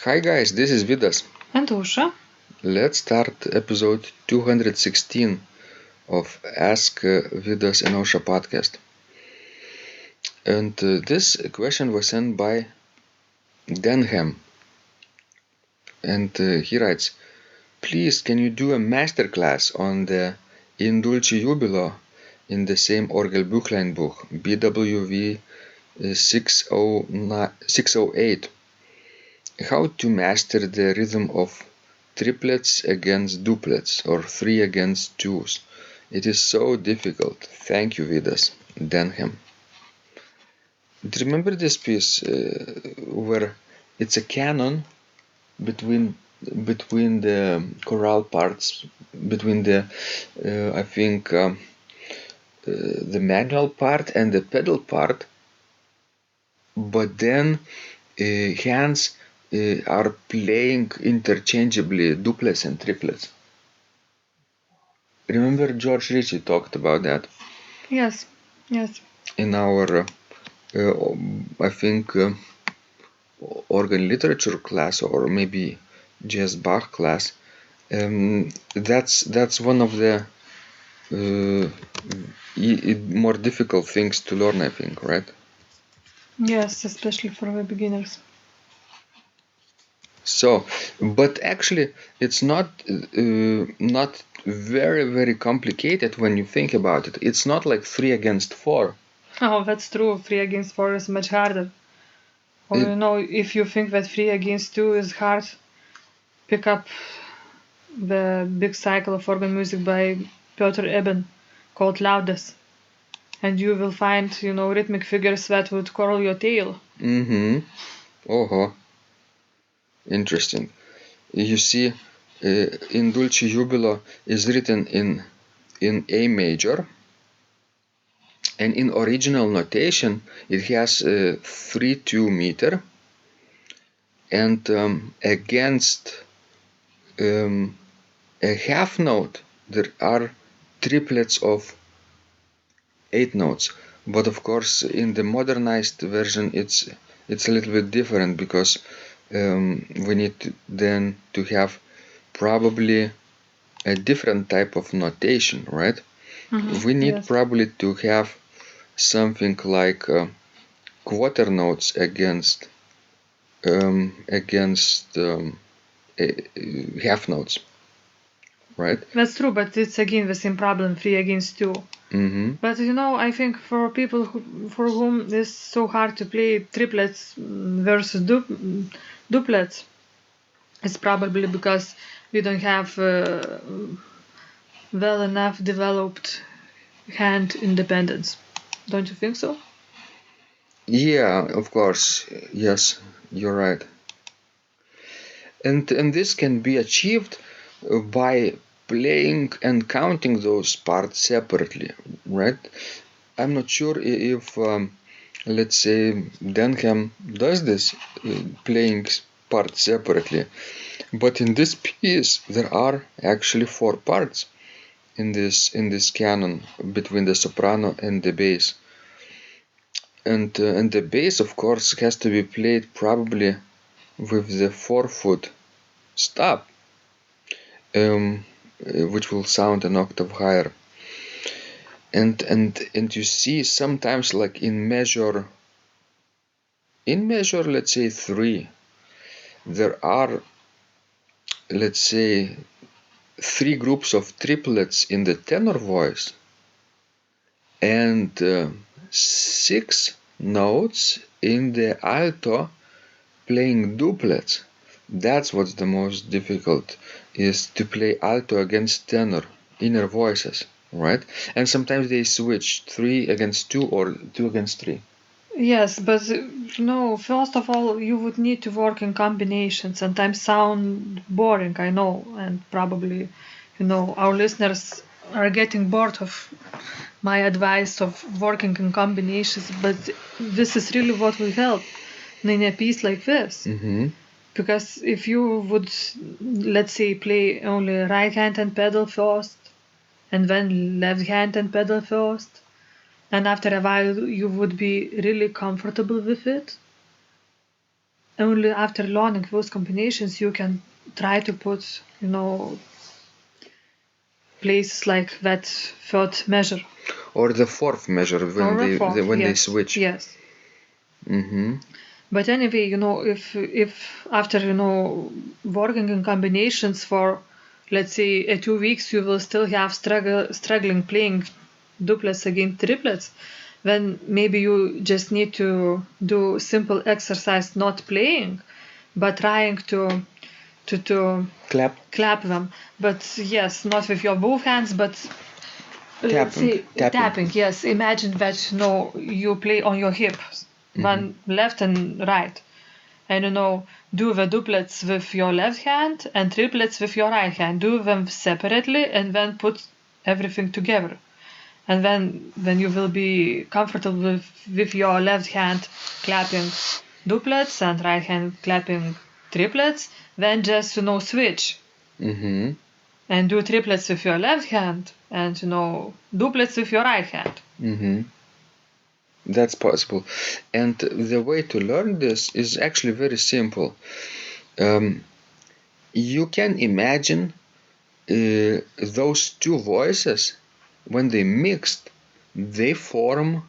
Hi guys, this is Vidas. And Usha. Let's start episode 216 of Ask Vidas and Usha podcast. And this question was sent by Denham. And he writes, please can you do a masterclass on the In Dulci Jubilo in the same Orgelbuchlein Book, BWV 608. How to master the rhythm of triplets against duplets or 3 against 2s. It is so difficult. Thank you, Vidas. Denham. Do you remember this piece where it's a canon between the chorale parts, between the the manual part and the pedal part, but then hands are playing interchangeably duplets and triplets. Remember George Ritchie talked about that? Yes. In our, organ literature class or maybe jazz Bach class. That's one of the more difficult things to learn, I think, right? Yes, especially for the beginners. So, but actually, it's not very, very complicated when you think about it. It's not like 3 against 4. Oh, that's true. 3 against 4 is much harder. Or if you think that 3 against 2 is hard, pick up the big cycle of organ music by Piotr Eben called Laudes. And you will find, rhythmic figures that would curl your tail. Oh, interesting. You see, In Dulci Jubilo is written in A major, and in original notation it has 3/2 meter, and against a half note there are triplets of 8 notes. But of course, in the modernized version, it's a little bit different because we need to have probably a different type of notation, right? We need probably to have something like quarter notes against half notes, right? That's true, but it's again the same problem, 3 against 2. But I think for people for whom it's so hard to play triplets versus duplets, it's probably because we don't have well enough developed hand independence. Don't you think so? Yeah, of course. Yes, you're right. And this can be achieved by playing and counting those parts separately, right? I'm not sure if let's say Denham does this, playing parts separately, but in this piece there are actually 4 parts in this canon between the soprano and the bass, and the bass of course has to be played probably with the 4-foot stop, which will sound an octave higher. And you see sometimes, like in measure let's say 3, there are, let's say, 3 groups of triplets in the tenor voice and 6 notes in the alto playing duplets. That's what's the most difficult, is to play alto against tenor, inner voices, right? And sometimes they switch 3 against 2 or 2 against 3. Yes, but first of all, you would need to work in combinations. Sometimes sound boring, I know, and probably, our listeners are getting bored of my advice of working in combinations, but this is really what will help in a piece like this. Because if you would, let's say, play only right hand and pedal first, and then left hand and pedal first, and after a while you would be really comfortable with it, only after learning those combinations you can try to put, places like that third measure. Or the fourth measure when Or the fourth, when they yes, switch. yes. Mm-hmm. But anyway, if after working in combinations for, let's say, 2 weeks, you will still have struggling playing duplets against triplets, then maybe you just need to do simple exercise, not playing, but trying to clap them. But yes, not with your both hands, but let's say tapping. Yes, imagine that you play on your hip, one left and right, and do the duplets with your left hand and triplets with your right hand. Do them separately and then put everything together. And then when you will be comfortable with your left hand clapping duplets and right hand clapping triplets, then just switch. Mm-hmm. And do triplets with your left hand and duplets with your right hand. Mm-hmm. That's possible. And the way to learn this is actually very simple. You can imagine those two voices, when they mixed, they form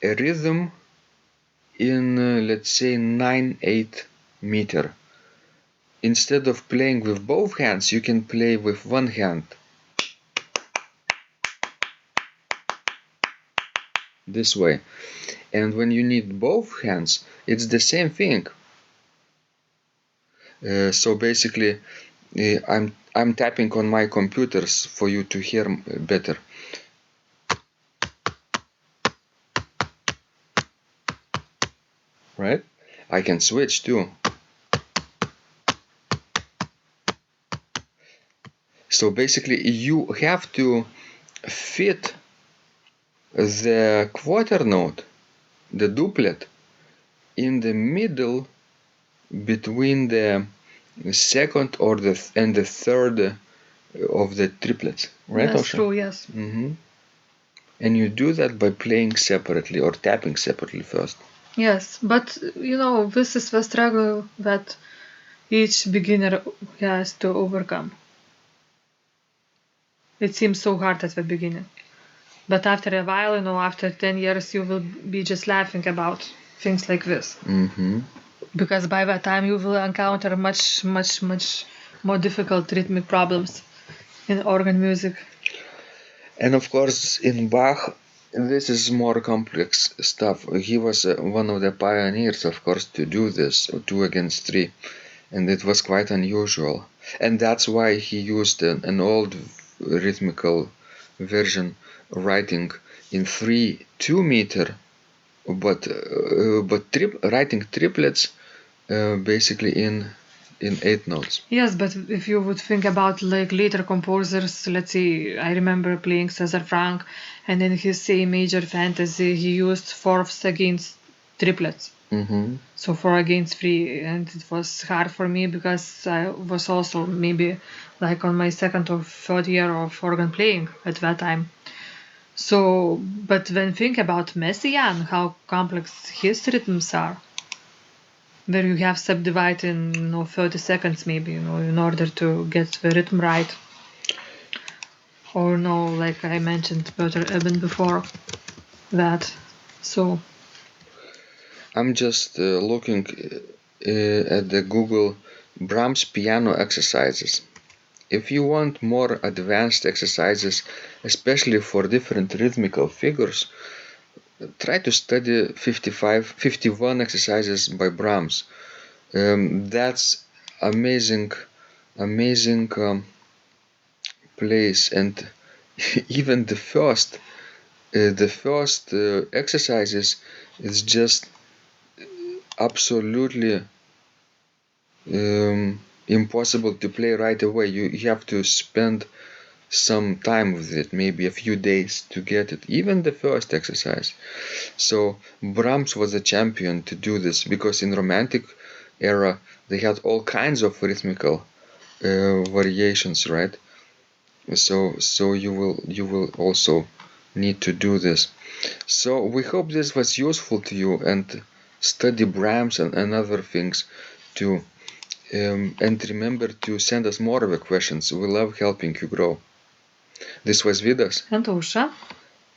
a rhythm in, let's say, 9/8 meter. Instead of playing with both hands, you can play with one hand. This way. And when you need both hands, it's the same thing. So basically, I'm tapping on my computers for you to hear better. Right? I can switch too. So basically, you have to fit the quarter note, the duplet, in the middle between the second and the third of the triplets, right? That's true, yes. Mm-hmm. And you do that by playing separately or tapping separately first. Yes, but this is the struggle that each beginner has to overcome. It seems so hard at the beginning. But after a while, after 10 years, you will be just laughing about things like this. Mm-hmm. Because by that time, you will encounter much, much, much more difficult rhythmic problems in organ music. And of course, in Bach, this is more complex stuff. He was one of the pioneers, of course, to do this, 2 against 3, and it was quite unusual. And that's why he used an old rhythmical version, writing in 3/2 meter, but writing triplets basically in 8 notes. Yes, but if you would think about like later composers, let's say I remember playing Cesar Franck, and in his C major fantasy he used fourths against triplets. Mm-hmm. So 4 against 3, and it was hard for me because I was also maybe like on my second or third year of organ playing at that time. So, but when think about Messiaen, how complex his rhythms are, where you have subdivide in 30 seconds maybe, in order to get the rhythm right. Or like I mentioned Peter Eben before that. So I'm just looking at the Google Brahms piano exercises. If you want more advanced exercises, especially for different rhythmical figures, try to study 51 exercises by Brahms. That's amazing place, and even the first exercises is just absolutely impossible to play right away. You have to spend some time with it, maybe a few days to get it, even the first exercise. So Brahms was a champion to do this, because in Romantic era they had all kinds of rhythmical variations, right? So you will also need to do this. So we hope this was useful to you, and study Brahms and other things too. And remember to send us more of the questions. We love helping you grow. This was Vidas. And Usha,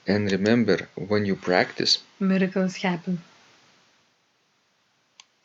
And remember, when you practice, miracles happen.